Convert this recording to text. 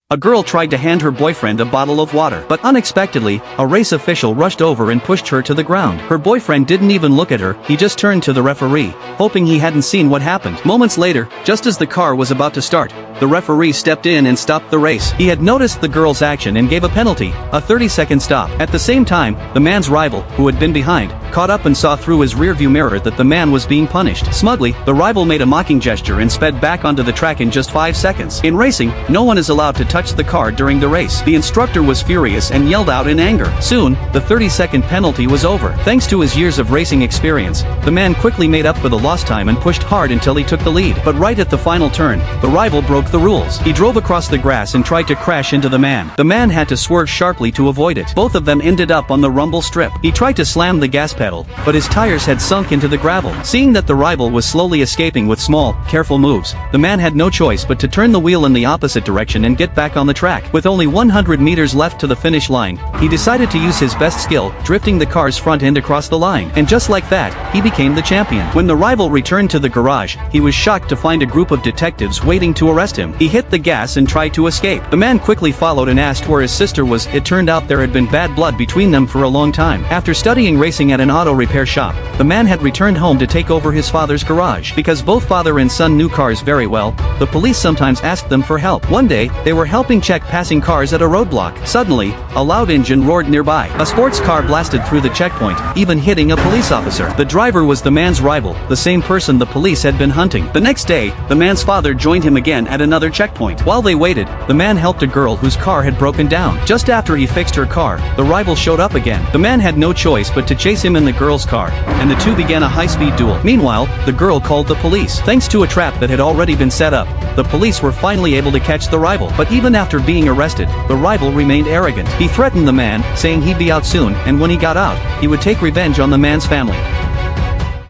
A girl tried to hand her boyfriend a bottle of water, but unexpectedly, a race official rushed over and pushed her to the ground. Her boyfriend didn't even look at her, he just turned to the referee, hoping he hadn't seen what happened. Moments later, just as the car was about to start, the referee stepped in and stopped the race. He had noticed the girl's action and gave a penalty, a 30-second stop. At the same time, the man's rival, who had been behind, caught up and saw through his rearview mirror that the man was being punished. Smugly, the rival made a mocking gesture and sped back onto the track in just 5 seconds. In racing, no one is allowed to touch the car during the race. The instructor was furious and yelled out in anger. Soon, the 30-second penalty was over. Thanks to his years of racing experience, the man quickly made up for the lost time and pushed hard until he took the lead. But right at the final turn, the rival broke the rules. He drove across the grass and tried to crash into the man. The man had to swerve sharply to avoid it. Both of them ended up on the rumble strip. He tried to slam the gas pedal, but his tires had sunk into the gravel. Seeing that the rival was slowly escaping with small, careful moves, the man had no choice but to turn the wheel in the opposite direction and get back on the track. With only 100 meters left to the finish line, he decided to use his best skill, drifting the car's front end across the line. And just like that, he became the champion. When the rival returned to the garage, he was shocked to find a group of detectives waiting to arrest him. He hit the gas and tried to escape. The man quickly followed and asked where his sister was. It turned out there had been bad blood between them for a long time. After studying racing at an auto repair shop, the man had returned home to take over his father's garage. Because both father and son knew cars very well, the police sometimes asked them for help. One day, they were helping check passing cars at a roadblock. Suddenly, a loud engine roared nearby. A sports car blasted through the checkpoint, even hitting a police officer. The driver was the man's rival, the same person the police had been hunting. The next day, the man's father joined him again at another checkpoint. While they waited, the man helped a girl whose car had broken down. Just after he fixed her car, the rival showed up again. The man had no choice but to chase him in the girl's car, and the two began a high-speed duel. Meanwhile, the girl called the police. Thanks to a trap that had already been set up, the police were finally able to catch the rival. But even after being arrested, the rival remained arrogant. He threatened the man, saying he'd be out soon, and when he got out, he would take revenge on the man's family.